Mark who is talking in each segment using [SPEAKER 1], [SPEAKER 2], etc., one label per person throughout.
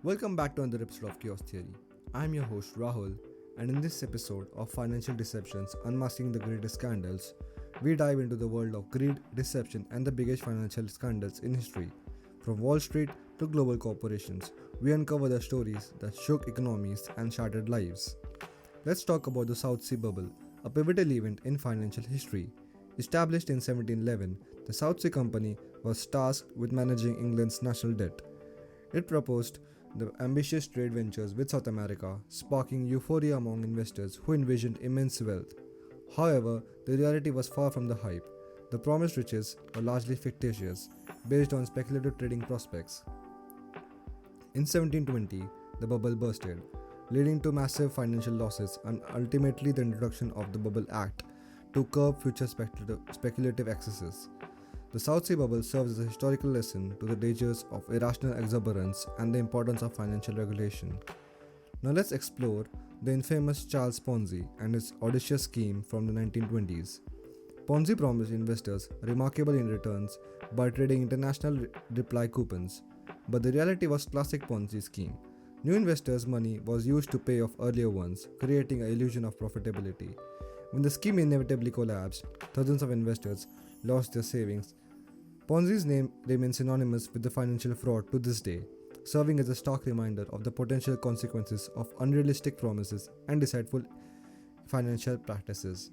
[SPEAKER 1] Welcome back to another episode of Chaos Theory. I'm your host Rahul, and in this episode of Financial Deceptions Unmasking the Greatest Scandals, we dive into the world of greed, deception, and the biggest financial scandals in history. From Wall Street to global corporations, we uncover the stories that shook economies and shattered lives. Let's talk about the South Sea Bubble, a pivotal event in financial history. Established in 1711, the South Sea Company was tasked with managing England's national debt. It proposed the ambitious trade ventures with South America, sparking euphoria among investors who envisioned immense wealth. However, the reality was far from the hype. The promised riches were largely fictitious, based on speculative trading prospects. In 1720, the bubble bursted, leading to massive financial losses and ultimately the introduction of the Bubble Act to curb future speculative excesses. The South Sea Bubble serves as a historical lesson to the dangers of irrational exuberance and the importance of financial regulation. Now let's explore the infamous Charles Ponzi and his audacious scheme from the 1920s. Ponzi promised investors remarkable returns by trading international reply coupons, but the reality was classic Ponzi scheme. New investors' money was used to pay off earlier ones, creating an illusion of profitability. When the scheme inevitably collapsed, thousands of investors lost their savings. Ponzi's name remains synonymous with the financial fraud to this day, serving as a stark reminder of the potential consequences of unrealistic promises and deceitful financial practices.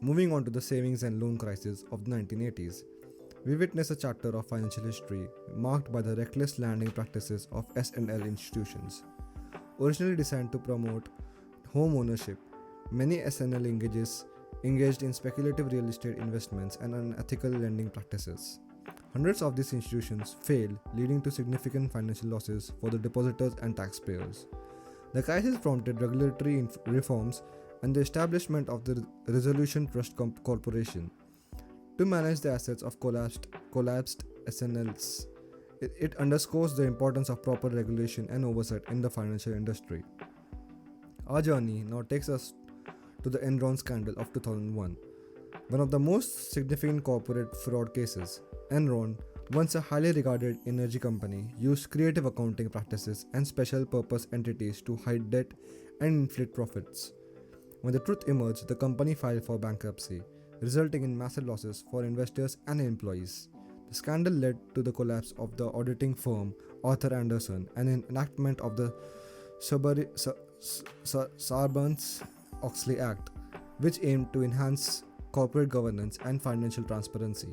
[SPEAKER 1] Moving on to the savings and loan crisis of the 1980s, we witness a chapter of financial history marked by the reckless lending practices of S&L institutions. Originally designed to promote home ownership, many S&L engaged in speculative real estate investments and unethical lending practices. Hundreds of these institutions failed, leading to significant financial losses for the depositors and taxpayers. The crisis prompted regulatory reforms and the establishment of the Resolution Trust Corporation to manage the assets of collapsed S&Ls. It underscores the importance of proper regulation and oversight in the financial industry. Our journey now takes us to the Enron scandal of 2001, one of the most significant corporate fraud cases. Enron, once a highly regarded energy company, used creative accounting practices and special purpose entities to hide debt and inflate profits. When the truth emerged, the company filed for bankruptcy, resulting in massive losses for investors and employees. The scandal led to the collapse of the auditing firm Arthur Andersen and an enactment of the Sarbanes-Oxley Act, which aimed to enhance corporate governance and financial transparency.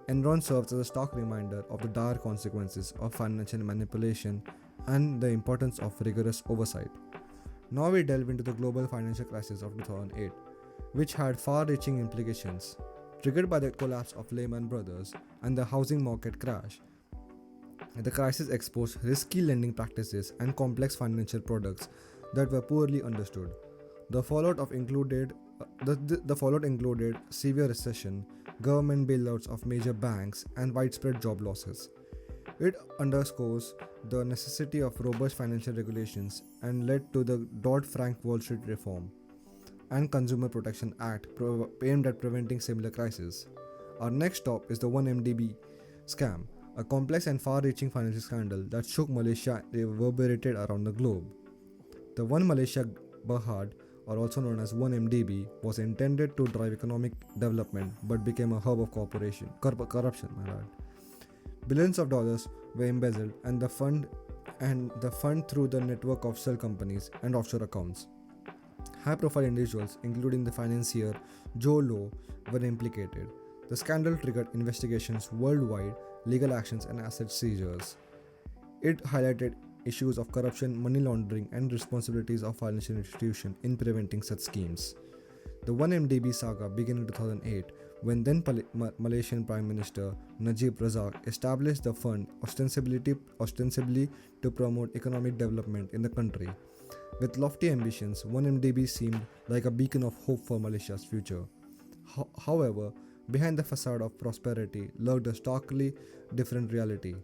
[SPEAKER 1] Enron serves as a stark reminder of the dire consequences of financial manipulation and the importance of rigorous oversight. Now we delve into the global financial crisis of 2008, which had far-reaching implications. Triggered by the collapse of Lehman Brothers and the housing market crash, the crisis exposed risky lending practices and complex financial products that were poorly understood. The fallout included severe recession, government bailouts of major banks, and widespread job losses. It underscores the necessity of robust financial regulations and led to the Dodd-Frank Wall Street Reform and Consumer Protection Act aimed at preventing similar crises. Our next stop is the 1MDB scam, a complex and far-reaching financial scandal that shook Malaysia and reverberated around the globe. The One Malaysia Berhad, or also known as 1MDB, was intended to drive economic development but became a hub of corruption. Billions of dollars were embezzled and the fund through the network of shell companies and offshore accounts. High-profile individuals, including the financier Joe Low, were implicated. The scandal triggered investigations worldwide, legal actions, and asset seizures. It highlighted issues of corruption, money laundering, and responsibilities of financial institutions in preventing such schemes. The 1MDB saga began in 2008 when then Malaysian Prime Minister Najib Razak established the fund ostensibly to promote economic development in the country. With lofty ambitions, 1MDB seemed like a beacon of hope for Malaysia's future. However, behind the facade of prosperity lurked a starkly different reality.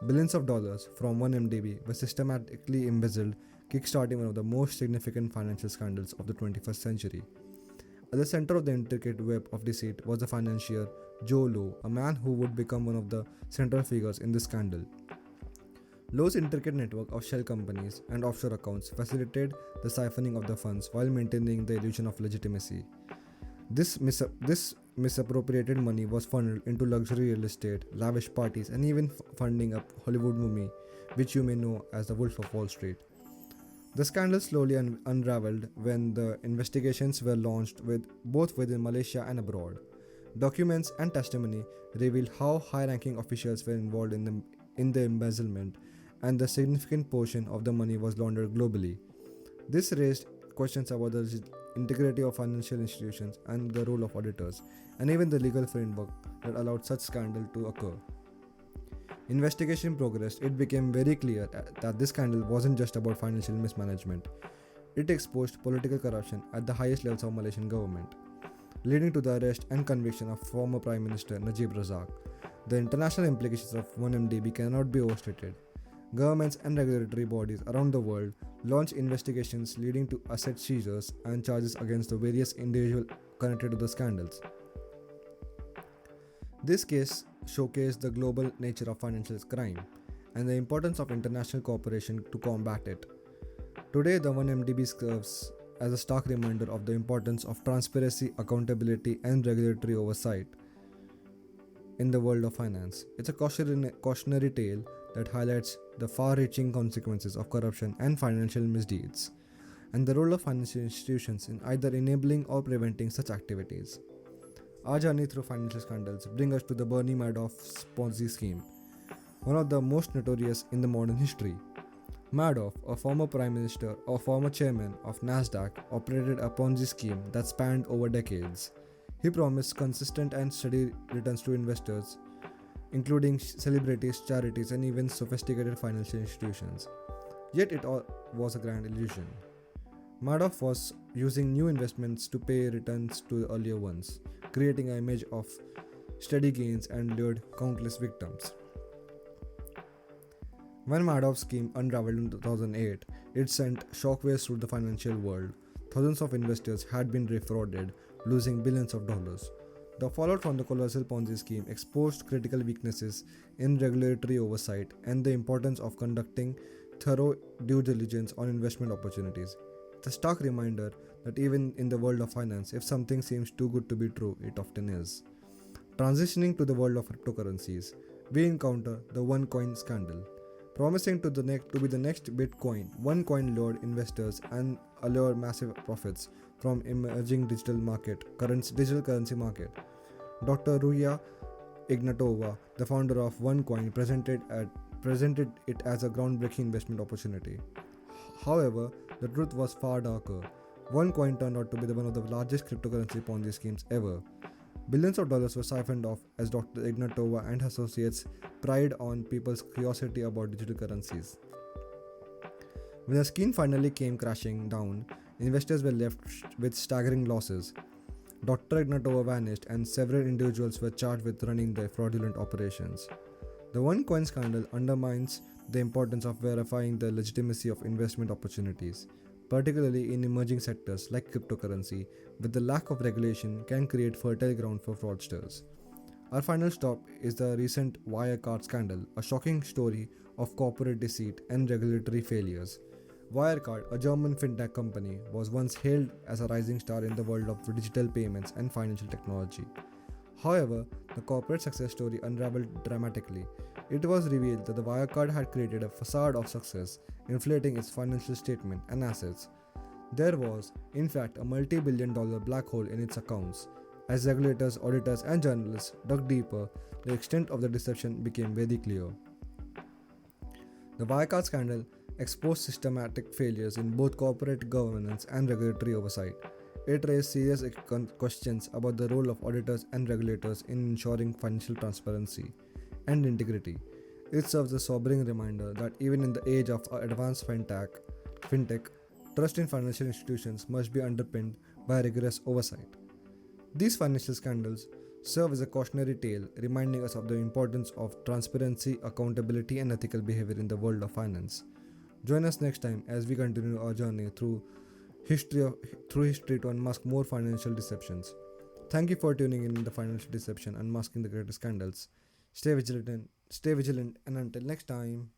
[SPEAKER 1] Billions of dollars from 1MDB were systematically embezzled, kickstarting one of the most significant financial scandals of the 21st century. At the center of the intricate web of deceit was the financier Joe Low, a man who would become one of the central figures in this scandal. Lowe's intricate network of shell companies and offshore accounts facilitated the siphoning of the funds while maintaining the illusion of legitimacy. This misappropriated money was funneled into luxury real estate, lavish parties, and even funding a Hollywood movie, which you may know as The Wolf of Wall Street. The scandal slowly unraveled when the investigations were launched both within Malaysia and abroad. Documents and testimony revealed how high-ranking officials were involved in the embezzlement, and the significant portion of the money was laundered globally. This raised questions about the integrity of financial institutions and the role of auditors, and even the legal framework that allowed such scandal to occur. Investigation progressed, it became very clear that this scandal wasn't just about financial mismanagement. It exposed political corruption at the highest levels of Malaysian government, leading to the arrest and conviction of former Prime Minister Najib Razak. The international implications of 1MDB cannot be overstated. Governments and regulatory bodies around the world launched investigations leading to asset seizures and charges against the various individuals connected to the scandals. This case showcased the global nature of financial crime and the importance of international cooperation to combat it. Today, the 1MDB serves as a stark reminder of the importance of transparency, accountability, and regulatory oversight in the world of finance. It's a cautionary tale that highlights the far-reaching consequences of corruption and financial misdeeds, and the role of financial institutions in either enabling or preventing such activities. Our journey through financial scandals brings us to the Bernie Madoff's Ponzi scheme, one of the most notorious in the modern history. Madoff, a former prime minister or former chairman of Nasdaq, operated a Ponzi scheme that spanned over decades. He promised consistent and steady returns to investors, including celebrities, charities, and even sophisticated financial institutions. Yet it all was a grand illusion. Madoff was using new investments to pay returns to the earlier ones, creating an image of steady gains and lured countless victims. When Madoff's scheme unraveled in 2008, it sent shockwaves through the financial world. Thousands of investors had been defrauded, losing billions of dollars. The fallout from the colossal Ponzi scheme exposed critical weaknesses in regulatory oversight and the importance of conducting thorough due diligence on investment opportunities. It's a stark reminder that even in the world of finance, if something seems too good to be true, it often is. Transitioning to the world of cryptocurrencies, we encounter the OneCoin scandal. Promising to be the next Bitcoin, OneCoin lured investors and allured massive profits from emerging digital currency market. Dr. Ruya Ignatova, the founder of OneCoin, presented it as a groundbreaking investment opportunity. However, the truth was far darker. OneCoin turned out to be one of the largest cryptocurrency Ponzi schemes ever. Billions of dollars were siphoned off as Dr. Ignatova and her associates pried on people's curiosity about digital currencies. When the scheme finally came crashing down, investors were left with staggering losses. Dr. Ignatova vanished and several individuals were charged with running the fraudulent operations. The OneCoin scandal undermines the importance of verifying the legitimacy of investment opportunities, particularly in emerging sectors like cryptocurrency, where the lack of regulation can create fertile ground for fraudsters. Our final stop is the recent Wirecard scandal, a shocking story of corporate deceit and regulatory failures. Wirecard, a German fintech company, was once hailed as a rising star in the world of digital payments and financial technology. However, the corporate success story unraveled dramatically. It was revealed that the Wirecard had created a facade of success, inflating its financial statement and assets. There was, in fact, a multi-billion-dollar black hole in its accounts. As regulators, auditors, and journalists dug deeper, the extent of the deception became very clear. The Wirecard scandal exposed systematic failures in both corporate governance and regulatory oversight. It raised serious questions about the role of auditors and regulators in ensuring financial transparency and integrity. It serves a sobering reminder that even in the age of advanced fintech, trust in financial institutions must be underpinned by rigorous oversight. These financial scandals serve as a cautionary tale, reminding us of the importance of transparency, accountability, and ethical behavior in the world of finance. Join us next time as we continue our journey through history to unmask more financial deceptions. Thank you for tuning in the Financial Deception, Unmasking the Greatest Scandals. Stay vigilant, and until next time.